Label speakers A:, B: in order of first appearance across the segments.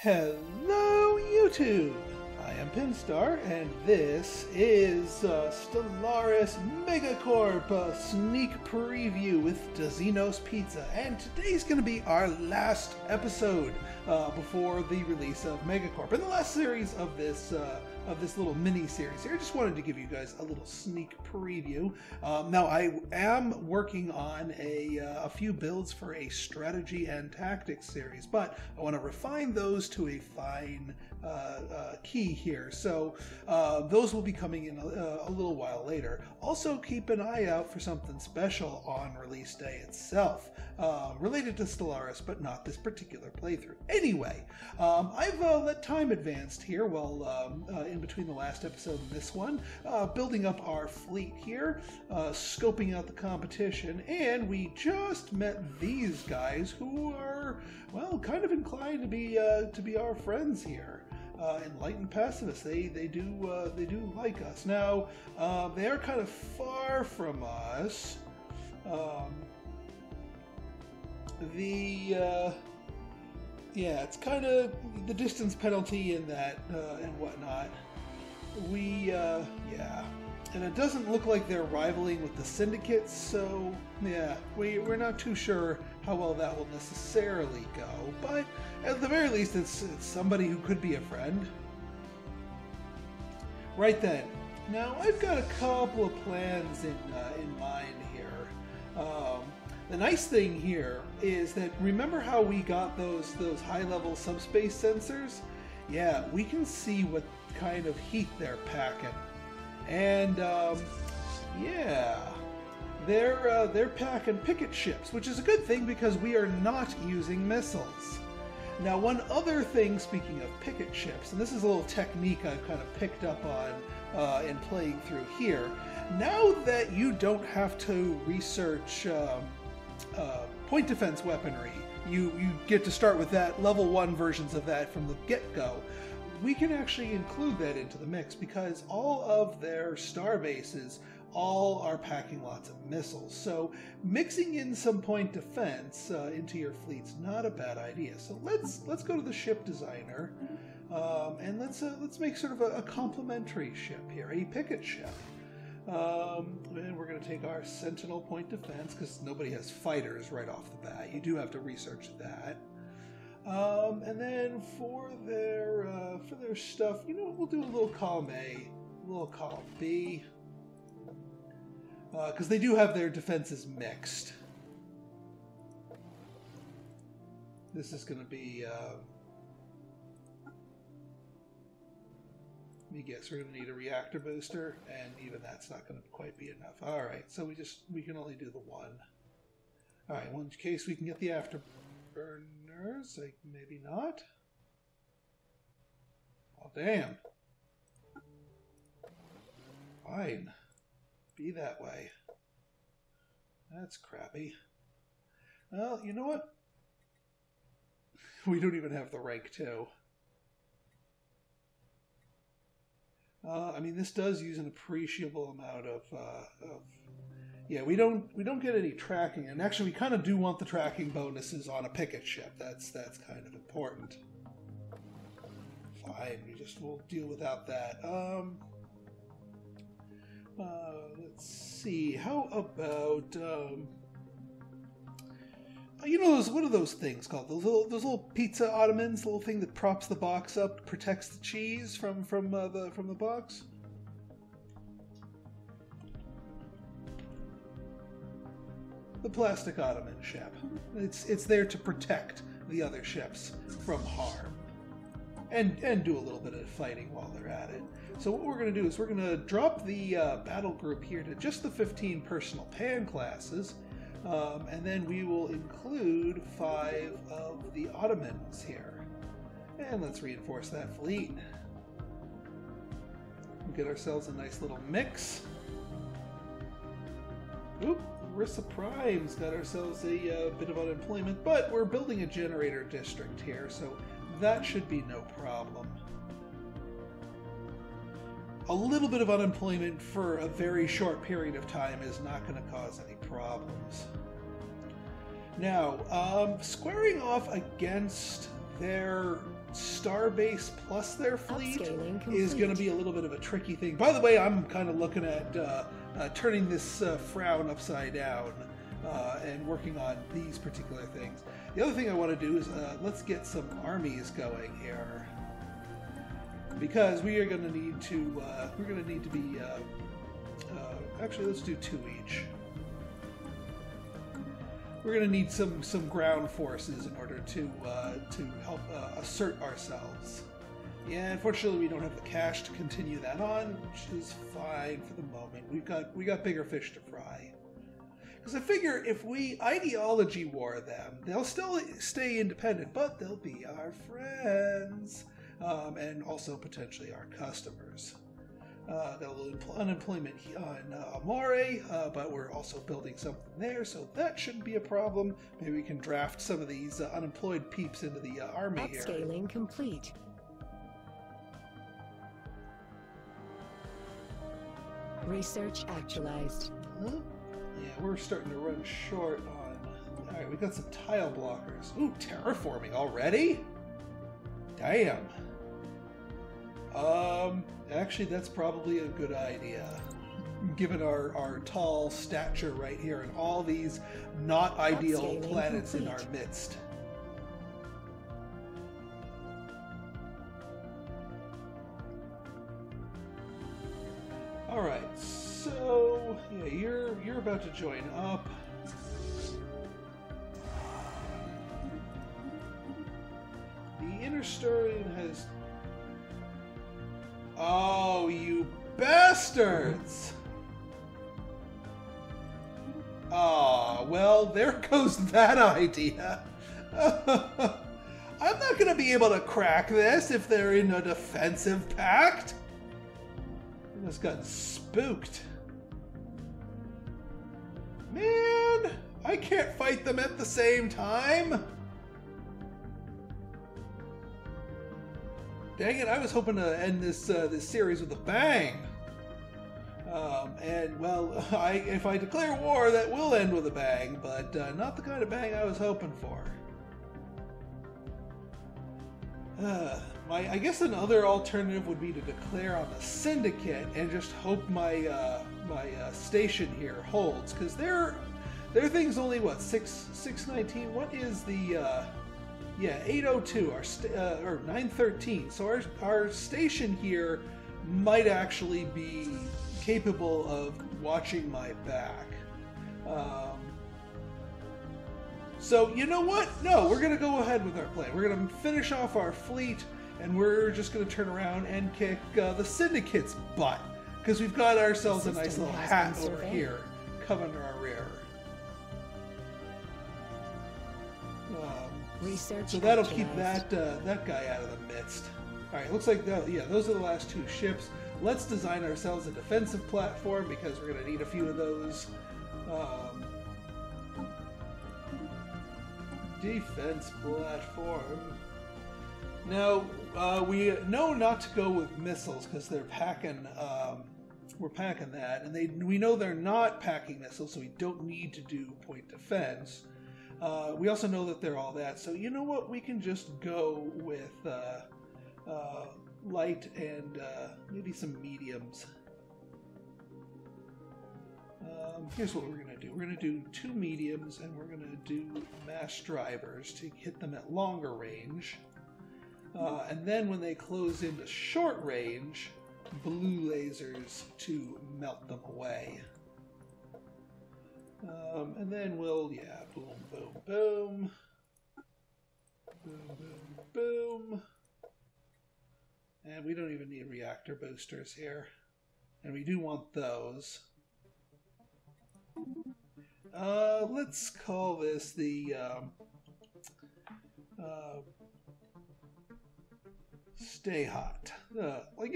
A: Hello YouTube! I am Pinstar and this is Stellaris Megacorp, a sneak preview with DaXenos Pizza, and today's going to be our last episode before the release of Megacorp, and the last series of this little mini-series here. I just wanted to give you guys a little sneak preview. Now, I am working on a few builds for a strategy and tactics series, but I want to refine those to a fine key here. So those will be coming in a little while later. Also, keep an eye out for something special on release day itself, related to Stellaris, but not this particular playthrough. Anyway, I've let time advance here while in between the last episode and this one, building up our fleet here, scoping out the competition, and we just met these guys who are, well, kind of inclined to be our friends here. Enlightened pacifists. They do like us. Now, they are kind of far from us. Yeah, it's kind of the distance penalty in that and whatnot. Yeah, and it doesn't look like they're rivaling with the syndicates, so yeah, we're not too sure how well that will necessarily go, but at the very least it's somebody who could be a friend. Right then, now I've got a couple of plans in mind here. The nice thing here is that, remember how we got those high-level subspace sensors? Yeah, we can see what kind of heat they're packing. And yeah, they're packing picket ships, which is a good thing because we are not using missiles. Now, one other thing, speaking of picket ships, and this is a little technique I've kind of picked up on in playing through here. Now that you don't have to research point defense weaponry, you get to start with that level 1 versions of that from the get-go. We can actually include that into the mix because all of their star bases all are packing lots of missiles. So mixing in some point defense into your fleet's not a bad idea. So let's go to the ship designer and let's make sort of a complementary ship here, a picket ship. And we're going to take our Sentinel point defense because nobody has fighters right off the bat. You do have to research that. And then for their stuff, you know, we'll do a little column A, a little column B, because they do have their defenses mixed. This is going to be. Let me guess, we're going to need a reactor booster, and even that's not going to quite be enough. All right, so we can only do the one. All right, well, in case we can get the afterburners, like maybe not. Oh, damn. Fine. Be that way. That's crappy. Well, you know what? We don't even have the rank 2. I mean, this does use an appreciable amount of yeah, we don't get any tracking, and actually we kind of do want the tracking bonuses on a picket ship. That's kind of important. Fine, we'll deal without that. Let's see. How about you know what are those things called? Those little pizza ottomans, the little thing that props the box up, protects the cheese from the box. The plastic ottoman ship. It's there to protect the other ships from harm, and do a little bit of fighting while they're at it. So what we're going to do is we're going to drop the battle group here to just the 15 personal pan classes. And then we will include 5 of the Ottomans here. And let's reinforce that fleet. We'll get ourselves a nice little mix. Oop, Rissa Prime's got ourselves a bit of unemployment, but we're building a generator district here, so that should be no problem. A little bit of unemployment for a very short period of time is not going to cause any problems. Now, squaring off against their Starbase plus their fleet is
B: complete.
A: going to be a little bit of a tricky thing. By the way, I'm kind of looking at turning this frown upside down and working on these particular things. The other thing I want to do is let's get some armies going here, because we are going to need to be actually, let's do 2 each. We're going to need some ground forces in order to help assert ourselves. Yeah, unfortunately, we don't have the cash to continue that on, which is fine for the moment. We got bigger fish to fry. Because I figure if we ideology war them, they'll still stay independent, but they'll be our friends, and also potentially our customers. Got a little unemployment on Amore, but we're also building something there, so that shouldn't be a problem. Maybe we can draft some of these unemployed peeps into the army here.
B: Upscaling complete. Research actualized.
A: Huh? Yeah, we're starting to run short on... Alright, we got some tile blockers. Ooh, terraforming already? Damn. Actually, that's probably a good idea, given our tall stature right here and all these not ideal planets in our midst. Alright, so yeah, you're about to join up. The Interstorian has... Oh, you bastards! Ah, well, there goes that idea. I'm not going to be able to crack this if they're in a defensive pact. I just got spooked. Man, I can't fight them at the same time. Dang it, I was hoping to end this this series with a bang. And, well, if I declare war, that will end with a bang, but not the kind of bang I was hoping for. I guess another alternative would be to declare on the Syndicate and just hope my station here holds, because their thing's only, what, 619? What is the... Yeah, 802 or 913. So our station here might actually be capable of watching my back. So you know what? No, we're gonna go ahead with our plan. We're gonna finish off our fleet, and we're just gonna turn around and kick the Syndicate's butt, because we've got ourselves a nice little hat over here covering our rear. So that'll keep that guy out of the midst. All right, looks like those are the last 2 ships. Let's design ourselves a defensive platform, because we're going to need a few of those. Defense platform. Now we know not to go with missiles because they're packing. We're packing that, and we know they're not packing missiles, so we don't need to do point defense. We also know that they're all that, so you know what? We can just go with light and maybe some mediums. Here's what we're going to do. We're going to do 2 mediums, and we're going to do mass drivers to hit them at longer range. And then when they close into short range, blue lasers to melt them away. And then we'll, yeah, boom, boom, boom. Boom, boom, boom. And we don't even need reactor boosters here. And we do want those. Let's call this the, Stay Hot. Like,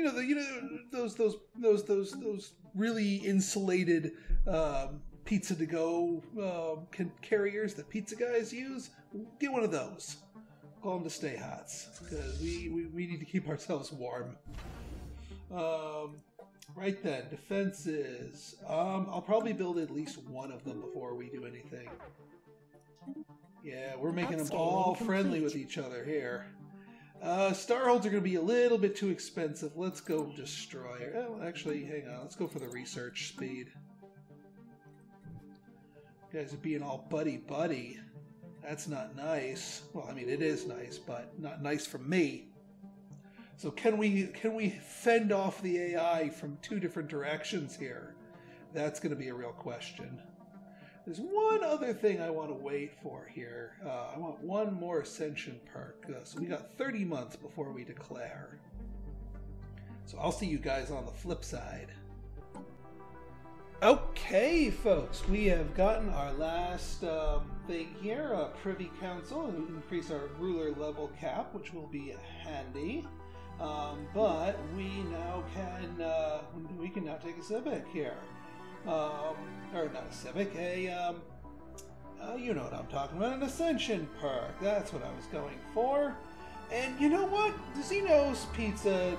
A: those really insulated, pizza to go carriers that pizza guys use. Get one of those. Call them the Stay Hots, because we need to keep ourselves warm. Right then, defenses. I'll probably build at least one of them before we do anything. Yeah, we're making them all friendly with each other here. Starholds are going to be a little bit too expensive. Let's go Destroyer. Oh, actually, hang on. Let's go for the research speed. You guys are being all buddy-buddy. That's not nice. Well, I mean, it is nice, but not nice for me. So can we fend off the AI from two different directions here? That's going to be a real question. There's one other thing I want to wait for here. I want one more Ascension perk. So we got 30 months before we declare. So I'll see you guys on the flip side. Okay, folks, we have gotten our last thing here, Privy Council, and we can increase our ruler level cap, which will be handy. But we now can now take a civic here. Or not a civic, you know what I'm talking about, an Ascension perk. That's what I was going for. And you know what? DaXenos Pizza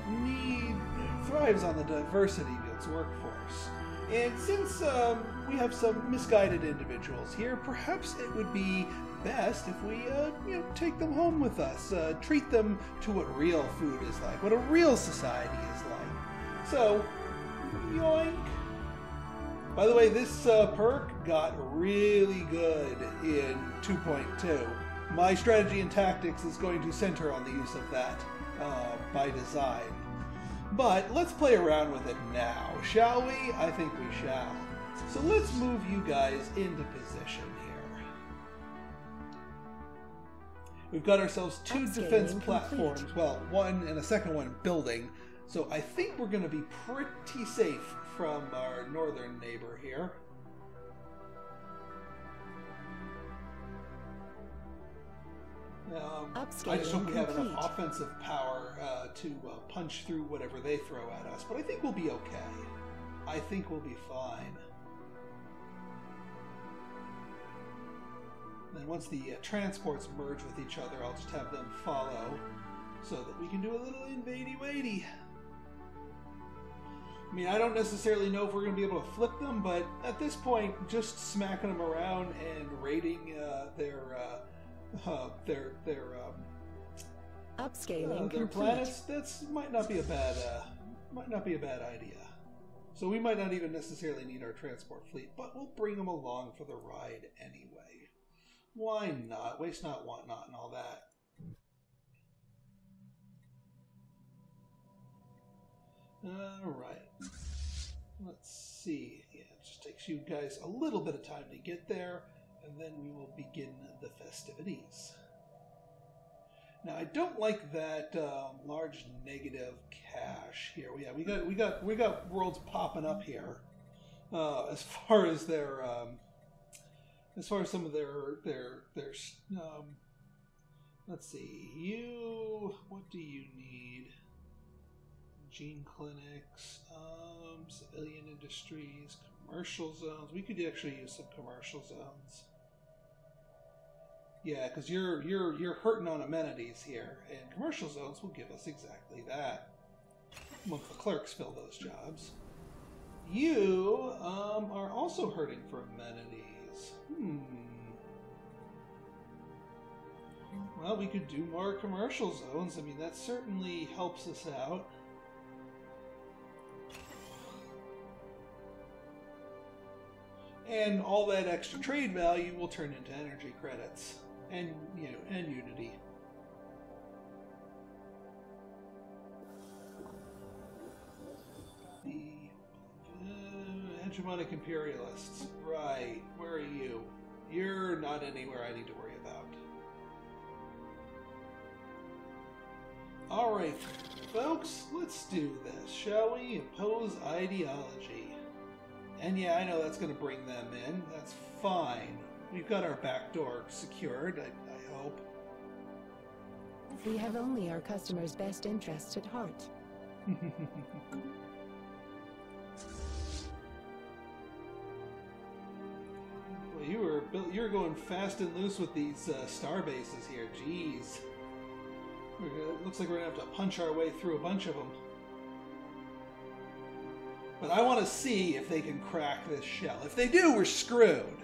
A: thrives on the diversity of its workforce. And since we have some misguided individuals here, perhaps it would be best if we, take them home with us. Treat them to what real food is like, what a real society is like. So, yoink. By the way, this perk got really good in 2.2. My strategy and tactics is going to center on the use of that by design. But let's play around with it now, shall we? I think we shall. So let's move you guys into position here. We've got ourselves two defense platforms. Well, one and a second one building. So I think we're going to be pretty safe from our northern neighbor here. I just hope we have enough offensive power to punch through whatever they throw at us, but I think we'll be okay. I think we'll be fine. Then once the transports merge with each other, I'll just have them follow so that we can do a little invadey-wadey. I mean, I don't necessarily know if we're going to be able to flip them, but at this point, just smacking them around and raiding their planets, that's might not be a bad idea. So we might not even necessarily need our transport fleet, but we'll bring them along for the ride anyway. Why not? Waste not, want not, and all that. Alright. Let's see. Yeah, it just takes you guys a little bit of time to get there, and then we will begin the festivities. Now, I don't like that large negative cache here. Yeah, we got worlds popping up here. As far as their some of their let's see. What do you need? Gene clinics, civilian industries, commercial zones. We could actually use some commercial zones. Yeah, because you're hurting on amenities here, and commercial zones will give us exactly that. Once the clerks fill those jobs. You are also hurting for amenities. Well, we could do more commercial zones. I mean, that certainly helps us out. And all that extra trade value will turn into energy credits and Unity. The hegemonic imperialists, right? Where are you? You're not anywhere I need to worry about. All right, folks, let's do this, shall we? Impose ideology. And yeah, I know that's going to bring them in. That's fine. We've got our back door secured, I hope.
B: We have only our customers' best interests at heart.
A: Well, you were going fast and loose with these star bases here. Jeez. Looks like we're going to have to punch our way through a bunch of them. But I want to see if they can crack this shell. If they do, we're screwed.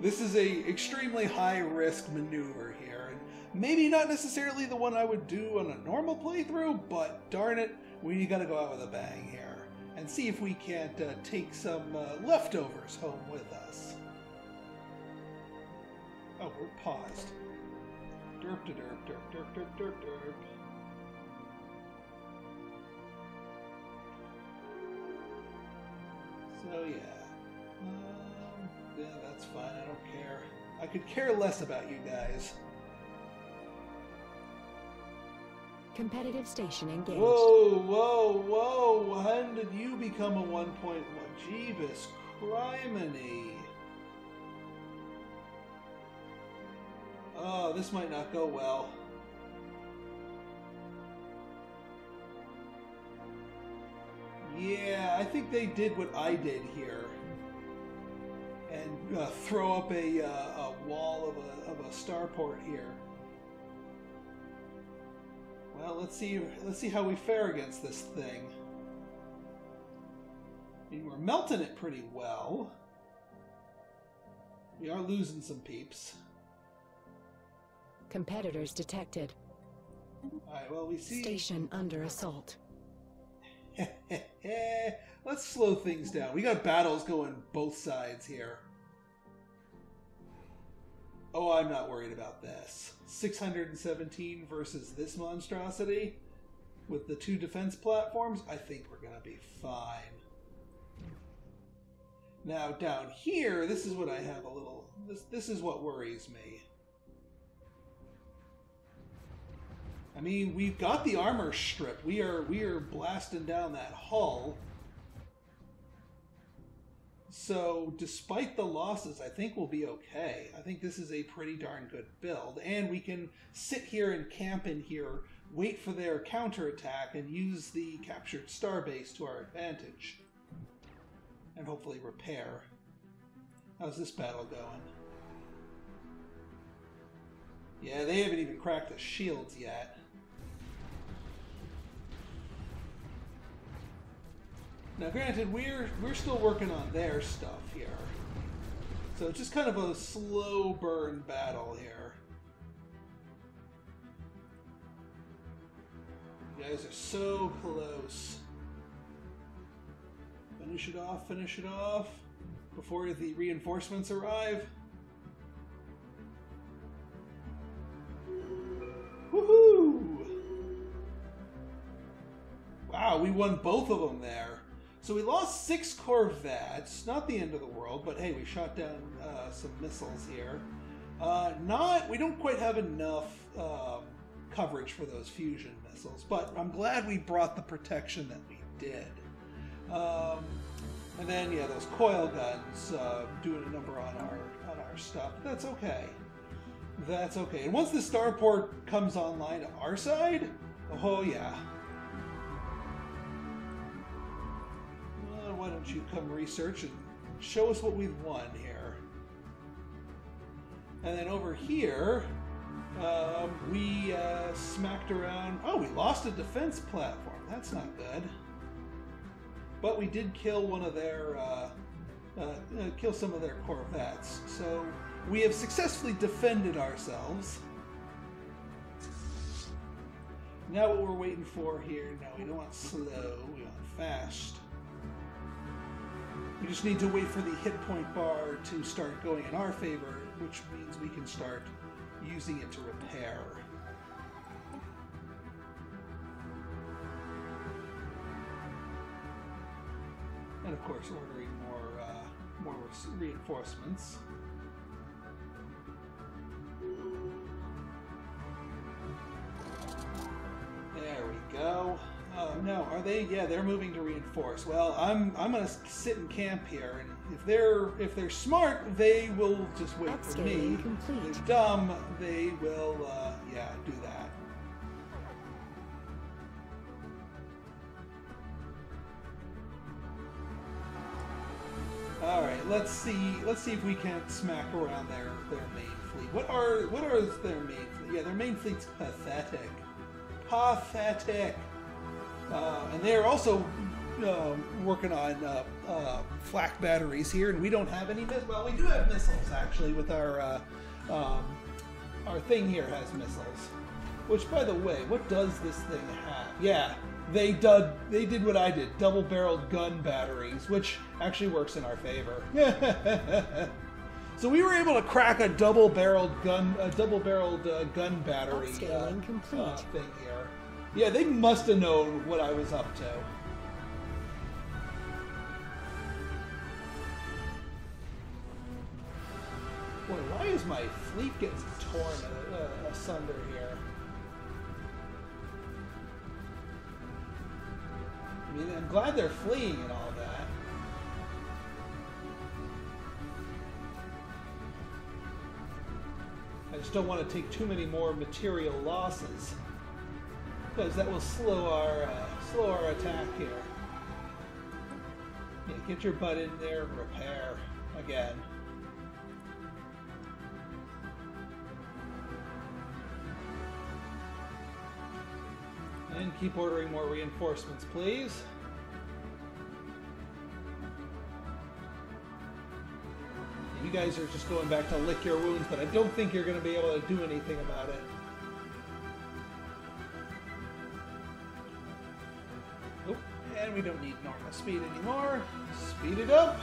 A: This is a extremely high-risk maneuver here, and maybe not necessarily the one I would do on a normal playthrough, but darn it, we gotta go out with a bang here, and see if we can't take some leftovers home with us. Oh, we're paused. Derp to derp, derp, derp, derp, derp, derp. So yeah. Yeah, that's fine, I don't care. I could care less about you guys.
B: Competitive station engaged.
A: Whoa, whoa, whoa! When did you become a 1.1? Jeebus criminy. Oh, this might not go well. Yeah, I think they did what I did here. And throw up a wall of a starport here. Well, let's see how we fare against this thing. I mean, we're melting it pretty well. We are losing some peeps.
B: Competitors detected.
A: Alright, well, we see...
B: Station under assault.
A: Let's slow things down. We got battles going both sides here. Oh, I'm not worried about this. 617 versus this monstrosity with the 2 defense platforms. I think we're going to be fine. Now, down here, this is what I have a little... This is what worries me. I mean, we've got the armor strip. We are blasting down that hull. So, despite the losses, I think we'll be okay. I think this is a pretty darn good build. And we can sit here and camp in here, wait for their counterattack, and use the captured starbase to our advantage. And hopefully repair. How's this battle going? Yeah, they haven't even cracked the shields yet. Now, granted, we're still working on their stuff here. So it's just kind of a slow burn battle here. You guys are so close. Finish it off before the reinforcements arrive. Woohoo! Wow, we won both of them there. So we lost 6 corvettes, not the end of the world, but hey, we shot down some missiles here. We don't quite have enough coverage for those fusion missiles, but I'm glad we brought the protection that we did. And then, yeah, those coil guns doing a number on our stuff. That's okay. That's okay. And once the starport comes online to our side, oh yeah. Why don't you come research and show us what we've won here. And then over here, we smacked around... Oh, we lost a defense platform. That's not good. But we did kill one of their... kill some of their corvettes. So we have successfully defended ourselves. Now what we're waiting for here... No, we don't want slow. We want fast. We just need to wait for the hit point bar to start going in our favor, which means we can start using it to repair. And of course, ordering more reinforcements. There we go. No, are they? Yeah, they're moving to reinforce. Well, I'm gonna sit in camp here, and if they're smart, they will just wait for me. If they're dumb, they will yeah, do that. All right, let's see if we can't smack around their main fleet. What are their main fleet? Yeah, their main fleet's pathetic. Pathetic. And they're also working on flak batteries here, and we don't have any missiles. Well, we do have missiles, actually, with our thing here has missiles. Which, by the way, what does this thing have? Yeah, they did what I did, double-barreled gun batteries, which actually works in our favor. So we were able to crack a double-barreled gun battery thing here. Yeah, they must have known what I was up to. Boy, why is my fleet getting torn asunder here? I mean, I'm glad they're fleeing and all that. I just don't want to take too many more material losses, because that will slow our attack here. Yeah, get your butt in there and repair again. And keep ordering more reinforcements, please. You guys are just going back to lick your wounds, but I don't think you're going to be able to do anything about it. Nope. And we don't need normal speed anymore. Speed it up.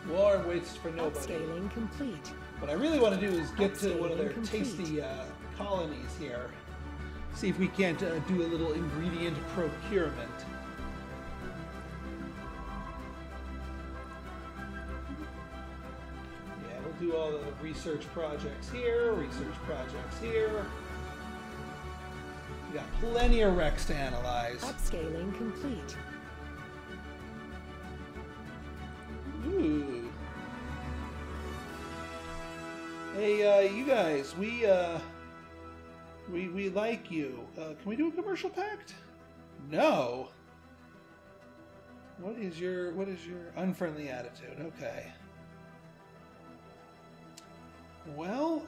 A: War waits for nobody.
B: Upscaling complete.
A: What I really want to do is get to one of their tasty colonies here. See if we can't do a little ingredient procurement. Yeah, we'll do all the research projects here, We got plenty of wrecks to analyze.
B: Upscaling complete.
A: Ooh. Hey, you guys, we like you. Can we do a commercial pact? No. What is your unfriendly attitude? Okay. Well,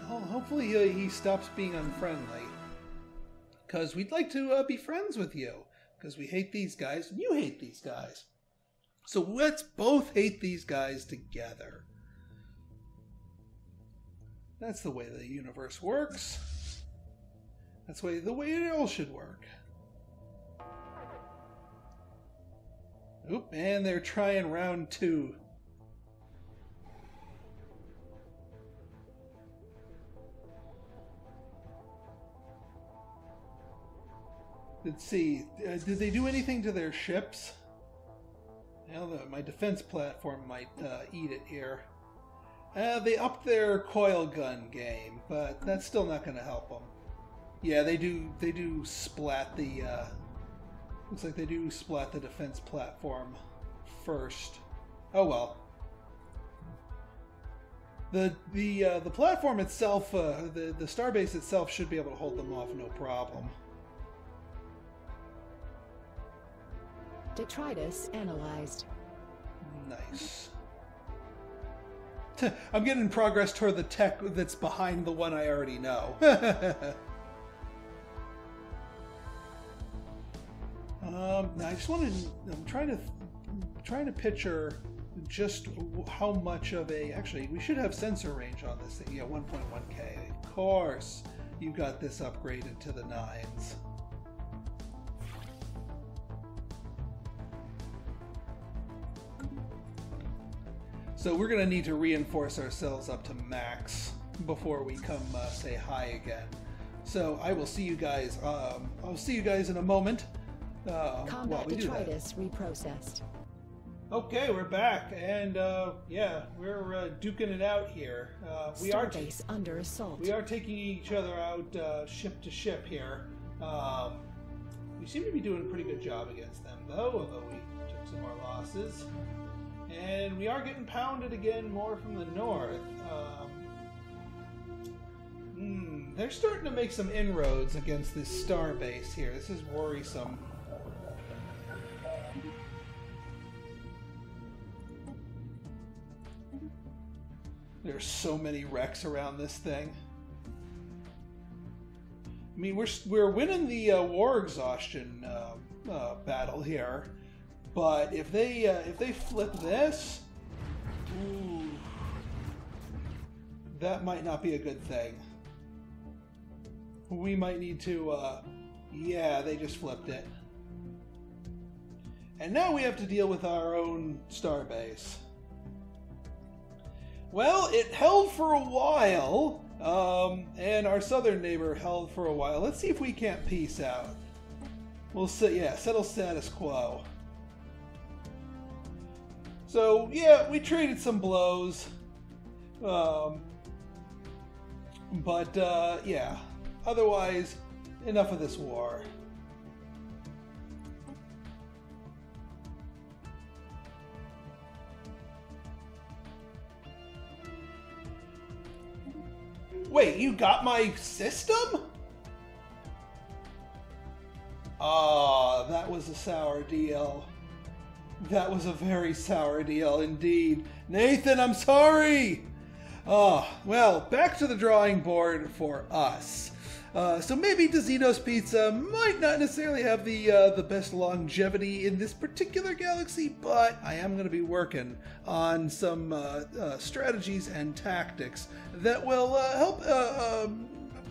A: hopefully he stops being unfriendly. Because we'd like to be friends with you. Because we hate these guys, and you hate these guys. So let's both hate these guys together. That's the way the universe works. That's the way it all should work. Oop, and they're trying round 2. Let's see. Did they do anything to their ships? Well, my defense platform might eat it here. They upped their coil gun game, but that's still not going to help them. Yeah, they do splat the. Looks like they do splat the defense platform first. Oh well. The platform itself, the starbase itself, should be able to hold them off, no problem.
B: Detritus analyzed.
A: Nice. I'm getting progress toward the tech that's behind the one I already know. I just wanted. I'm trying to picture just how much of a. Actually, we should have sensor range on this thing. Yeah, 1.1K. Of course, you got this upgraded to the 9s. So we're going to need to reinforce ourselves up to max before we come say hi again. So I will see you guys. I'll see you guys in a moment.
B: Combat detritus reprocessed.
A: Okay, we're back, and yeah, we're duking it out here.
B: Starbase under assault.
A: We are taking each other out ship to ship here. We seem to be doing a pretty good job against them, though, although we took some more losses. And we are getting pounded again more from the north. They're starting to make some inroads against this star base here. This is worrisome. There's so many wrecks around this thing. I mean, we're winning the war exhaustion battle here, but if they flip this, ooh, that might not be a good thing. We might need to. Yeah, they just flipped it, and now we have to deal with our own starbase. Well, it held for a while. And our southern neighbor held for a while. Let's see if we can't peace out. We'll see, yeah, settle status quo. So, yeah, we traded some blows. Yeah, otherwise, enough of this war. Wait, you got my system? Ah, that was a sour deal. That was a very sour deal indeed. Nathan, I'm sorry! Well, back to the drawing board for us. So maybe DaXenos Pizza might not necessarily have the best longevity in this particular galaxy, but I am going to be working on some strategies and tactics that will help,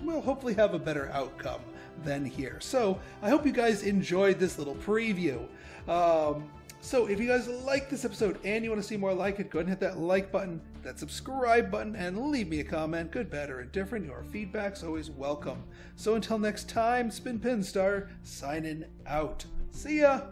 A: will hopefully have a better outcome than here. So I hope you guys enjoyed this little preview. So if you guys like this episode and you want to see more like it, go ahead and hit that like button, that subscribe button, and leave me a comment, good, bad, or indifferent. Your feedback's always welcome. So until next time, it's been Pinstar, signing out. See ya!